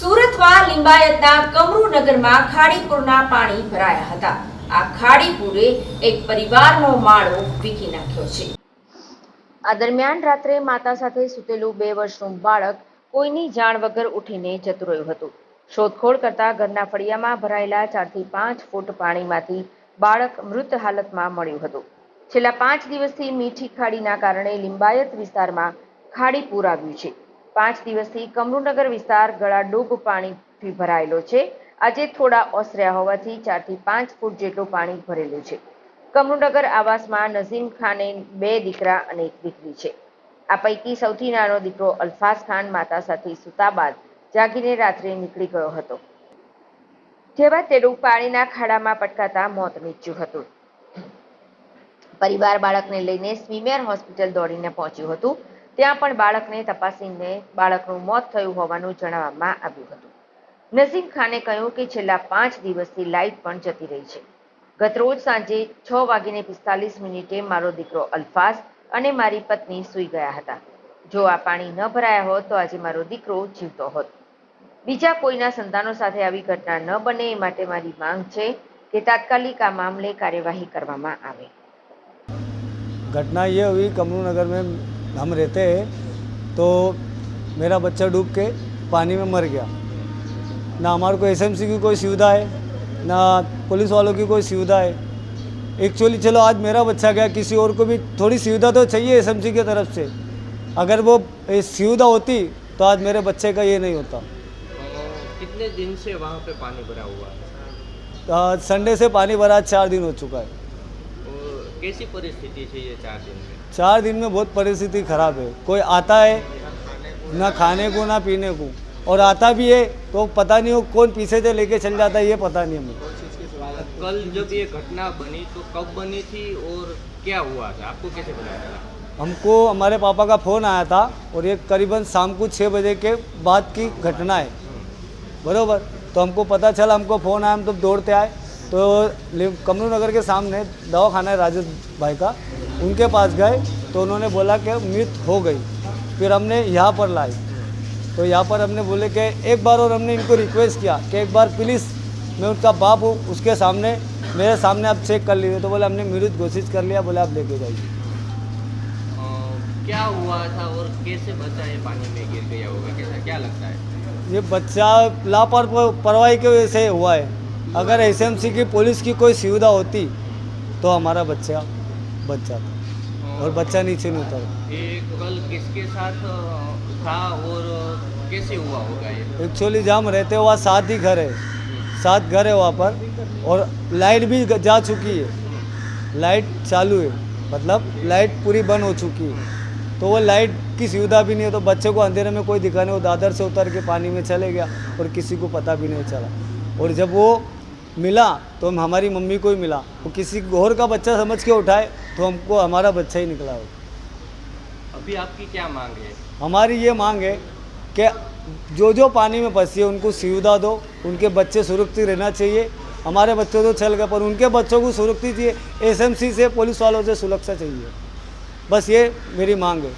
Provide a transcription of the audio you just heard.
સુરતમાં લિંબાયતના કમરૂનગરમાં ખાડીપુરના પાણી ભરાયા હતા। આ ખાડીપુરે એક પરિવારનો માળો વીખી નાખ્યો છે। આ દરમિયાન રાત્રે માતા સાથે સૂતેલું 2 વર્ષનું બાળક કોઈની જાણ વગર ઉઠીને જતું રહ્યું હતું। શોધખોળ કરતા ઘરના ફળિયામાં ભરાયેલા 4 થી 5 ફૂટ પાણીમાંથી બાળક મૃત હાલતમાં મળ્યું હતું। છેલ્લા 5 દિવસથી મીઠી ખાડીના કારણે લિંબાયત વિસ્તારમાં ખાડીપુર આવ્યું છે। 5 દિવસથી કમરૂનગર વિસ્તાર ગળાડૂબ પાણીથી ભરાયેલો છે। આજે થોડા ઓસર્યા હોવાથી 4 થી 5 ફૂટ જેટલું પાણી ભરેલું છે। કમરૂનગર આવાસમાં નઝીમ ખાને 2 દીકરા અને 1 દીકરી છે। આ પૈકી સૌથી નાનો દીકરો અલ્ફાઝ ખાન માતા સાથે સૂતા બાદ જાગીને રાત્રે નીકળી ગયો હતો, જેમાં તેનું પાણીના ખાડામાં પટકાતા મોત નીપજ્યું હતું। પરિવાર બાળકને લઈને સ્મીમેર હોસ્પિટલ દોડીને પહોંચ્યું હતું। ત્યાં પણ બાળકને તપાસીને બાળકનું મોત થયું હોવાનું જણાવવામાં આવ્યું હતું। નઝીમ ખાને કહ્યું કે છેલ્લા 5 દિવસથી લાઇટ પણ જતી રહી છે। ગતરોજ સાંજે 6:45 મારો દીકરો અલ્ફાઝ અને મારી પત્ની સૂઈ ગયા હતા। જો આ પાણી ન ભરાયા હોત તો આજે મારો દીકરો જીવતો હોત। બીજા કોઈના સંતાનો સાથે આવી ઘટના ન બને એ માટે મારી માંગ છે कि तात्कालिक आ मामले कार्यवाही करवामा आवे। घटना ये हुई, कमरूनगर में हम रहते हैं तो मेरा बच्चा डूब के पानी में मर गया। ना हमारे को एसएमसी की कोई सुविधा है, ना पुलिस वालों की कोई सुविधा है। एक्चुअली चलो आज मेरा बच्चा गया, किसी और को भी थोड़ी सुविधा तो चाहिए एसएमसी की तरफ से। अगर वो सुविधा होती तो आज मेरे बच्चे का ये नहीं होता। कितने दिन से वहाँ पे पानी भरा हुआ है? संडे से पानी भरा 4 दिन हो चुका है। और कैसी परिस्थिति है ये 4 दिन में? 4 दिन में बहुत परिस्थिति खराब है। कोई आता है ना खाने को ना पीने को, और आता भी है तो पता नहीं हो कौन पीछे से लेके चल जाता है, ये पता नहीं हमें। कल जब ये घटना बनी तो कब बनी थी और क्या हुआ था, आपको कैसे पता चला? हमको हमारे पापा का फ़ोन आया था और ये करीबन शाम को 6 बजे के बाद की घटना है, बरोबर। तो हमको पता चला, हमको फ़ोन आया, हम तो दौड़ते आए तो कमरूनगर के सामने दवाखाना है राजेश भाई का, उनके पास गए तो उन्होंने बोला कि मृत हो गई। फिर हमने यहाँ पर लाई तो यहाँ पर हमने बोले कि एक बार और हमने इनको रिक्वेस्ट किया कि एक बार प्लीज़, मैं उनका बाप हूँ, उसके सामने मेरे सामने आप चेक कर लीजिए। तो बोले हमने मृत घोषित कर लिया, बोले आप लेके जाइए। क्या हुआ था और कैसे बच्चा ये पानी में गिर गया होगा, कैसा क्या लगता है? ये बच्चा लापरवाही की वजह से हुआ है। अगर एसएमसी की पुलिस की कोई सुविधा होती तो हमारा बच्चा बच जाता और बच्चा नीचे नहीं उतरा। ये कल किसके साथ था और कैसे हुआ होगा ये? एक्चुअली जहाँ हम रहते हैं वहाँ 7 ही घर है, 7 घर है वहाँ पर, और लाइट भी जा चुकी है। लाइट चालू है, मतलब लाइट पूरी बंद हो चुकी है, तो वो लाइट की सुविधा भी नहीं है। तो बच्चे को अंधेरे में कोई दिखा नहीं, वो दादर से उतर के पानी में चले गया और किसी को पता भी नहीं चला। और जब वो मिला तो हमारी मम्मी को ही मिला, वो किसी और का बच्चा समझ के उठाए तो हमको हमारा बच्चा ही निकला हो। अभी आपकी क्या मांग है? हमारी ये मांग है कि जो जो पानी में फंसी है उनको सुविधा दो, उनके बच्चे सुरक्षित रहना चाहिए। हमारे बच्चे तो चल गए पर उनके बच्चों को सुरक्षित चाहिए, एसएमसी से पुलिस वालों से सुरक्षा चाहिए। बस ये मेरी मांग है।